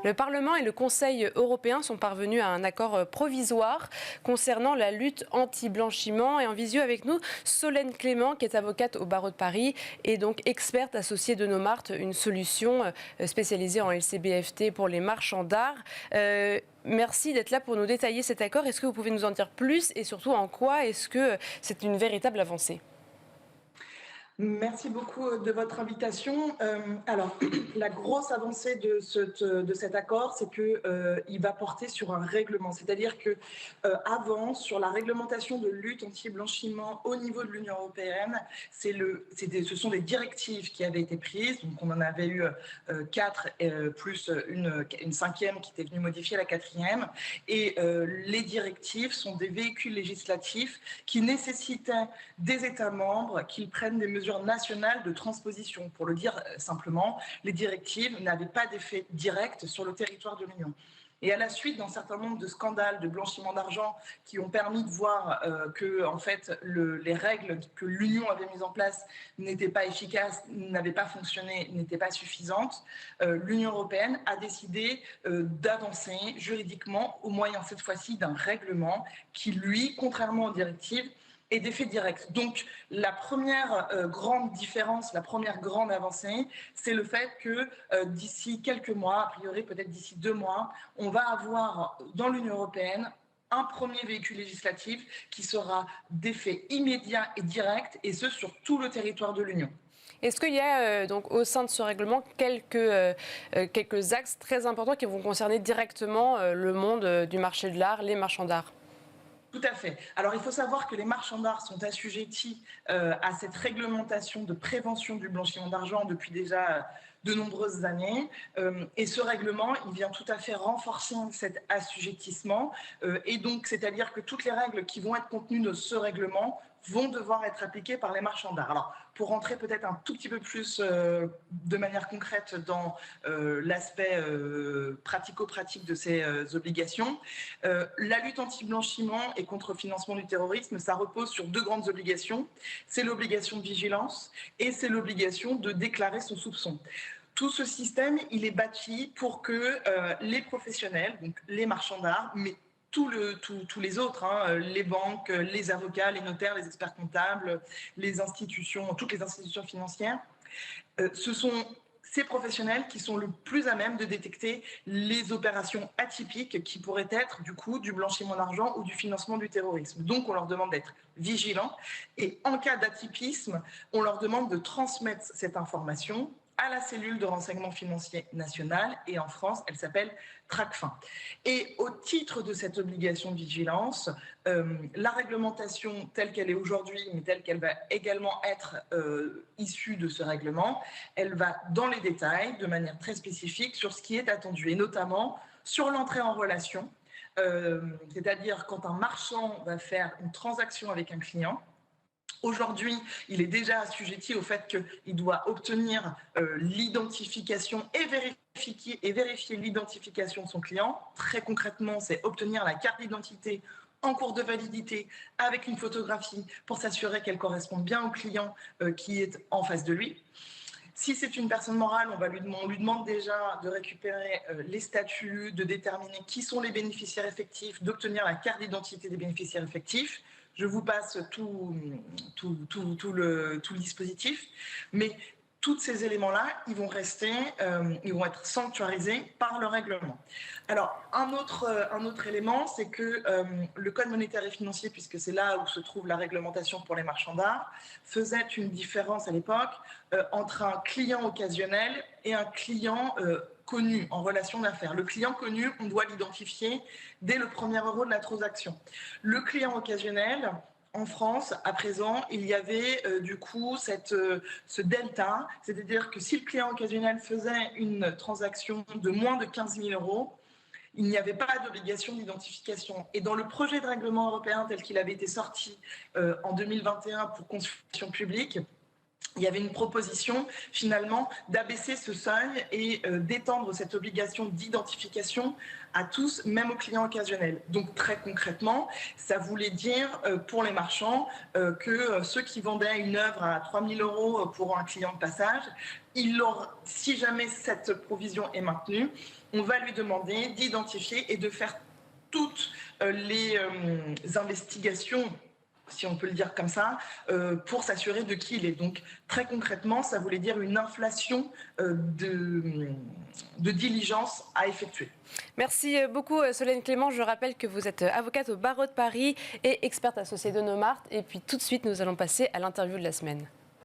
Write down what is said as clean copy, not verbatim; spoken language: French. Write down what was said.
Le Parlement et le Conseil européen sont parvenus à un accord provisoire concernant la lutte anti-blanchiment. Et en visio avec nous, Solène Clément, qui est avocate au barreau de Paris et donc experte associée de Nomart, une solution spécialisée en LCBFT pour les marchands d'art. Merci d'être là pour nous détailler cet accord. Est-ce que vous pouvez nous en dire plus et surtout en quoi est-ce que c'est une véritable avancée ? Merci beaucoup de votre invitation. Alors, la grosse avancée de cet accord, c'est qu'il va porter sur un règlement. C'est-à-dire qu'avant, sur la réglementation de lutte anti-blanchiment au niveau de l'Union européenne, ce sont des directives qui avaient été prises. Donc, on en avait eu 4, plus une cinquième qui était venue modifier la quatrième. Et les directives sont des véhicules législatifs qui nécessitaient des États membres qu'ils prennent des mesures nationales de transposition. Pour le dire simplement, les directives n'avaient pas d'effet direct sur le territoire de l'Union. Et à la suite d'un certain nombre de scandales de blanchiment d'argent qui ont permis de voir que en fait, les règles que l'Union avait mises en place n'étaient pas efficaces, n'avaient pas fonctionné, n'étaient pas suffisantes, l'Union européenne a décidé d'avancer juridiquement au moyen cette fois-ci d'un règlement qui, lui, contrairement aux directives, et d'effets directs. Donc, la première grande différence, la première grande avancée, c'est le fait que d'ici quelques mois, a priori peut-être d'ici 2 mois, on va avoir dans l'Union européenne un premier véhicule législatif qui sera d'effet immédiat et direct, et ce sur tout le territoire de l'Union. Est-ce qu'il y a donc au sein de ce règlement quelques axes très importants qui vont concerner directement le monde du marché de l'art, les marchands d'art ? Tout à fait. Alors, il faut savoir que les marchands d'art sont assujettis à cette réglementation de prévention du blanchiment d'argent depuis déjà de nombreuses années. Et ce règlement, il vient tout à fait renforcer cet assujettissement. Et donc, c'est-à-dire que toutes les règles qui vont être contenues de ce règlement vont devoir être appliquées par les marchands d'art. Alors, pour rentrer peut-être un tout petit peu plus de manière concrète dans l'aspect pratico-pratique de ces obligations, la lutte anti-blanchiment et contre le financement du terrorisme, ça repose sur 2 grandes obligations. C'est l'obligation de vigilance et c'est l'obligation de déclarer son soupçon. Tout ce système, il est bâti pour que les professionnels, donc les marchands d'art, mais tous les autres, les banques, les avocats, les notaires, les experts comptables, les institutions, toutes les institutions financières, ce sont ces professionnels qui sont le plus à même de détecter les opérations atypiques qui pourraient être du coup du blanchiment d'argent ou du financement du terrorisme. Donc on leur demande d'être vigilants et en cas d'atypisme, on leur demande de transmettre cette information à la cellule de renseignement financier nationale, et en France, elle s'appelle Tracfin. Et au titre de cette obligation de vigilance, la réglementation telle qu'elle est aujourd'hui, mais telle qu'elle va également être issue de ce règlement, elle va dans les détails, de manière très spécifique, sur ce qui est attendu, et notamment sur l'entrée en relation, c'est-à-dire quand un marchand va faire une transaction avec un client. Aujourd'hui, il est déjà assujetti au fait qu'il doit obtenir l'identification et vérifier l'identification de son client. Très concrètement, c'est obtenir la carte d'identité en cours de validité avec une photographie pour s'assurer qu'elle correspond bien au client qui est en face de lui. Si c'est une personne morale, on lui demande déjà de récupérer les statuts, de déterminer qui sont les bénéficiaires effectifs, d'obtenir la carte d'identité des bénéficiaires effectifs. Je vous passe tout le dispositif, mais tous ces éléments-là, ils vont être sanctuarisés par le règlement. Alors, un autre élément, c'est que le Code monétaire et financier, puisque c'est là où se trouve la réglementation pour les marchands d'art, faisait une différence à l'époque entre un client occasionnel et un client connu en relation d'affaires. Le client connu, on doit l'identifier dès le premier euro de la transaction. Le client occasionnel, en France, à présent, il y avait du coup ce delta, c'est-à-dire que si le client occasionnel faisait une transaction de moins de 15 000 euros, il n'y avait pas d'obligation d'identification. Et dans le projet de règlement européen tel qu'il avait été sorti en 2021 pour consultation publique, il y avait une proposition finalement d'abaisser ce seuil et d'étendre cette obligation d'identification à tous, même aux clients occasionnels. Donc très concrètement, ça voulait dire pour les marchands que ceux qui vendaient une œuvre à 3 000 € pour un client de passage, si jamais cette provision est maintenue, on va lui demander d'identifier et de faire toutes les investigations, si on peut le dire comme ça, pour s'assurer de qui il est. Donc, très concrètement, ça voulait dire une inflation de diligence à effectuer. Merci beaucoup, Solène Clément. Je rappelle que vous êtes avocate au barreau de Paris et experte associée de Nomart. Et puis, tout de suite, nous allons passer à l'interview de la semaine.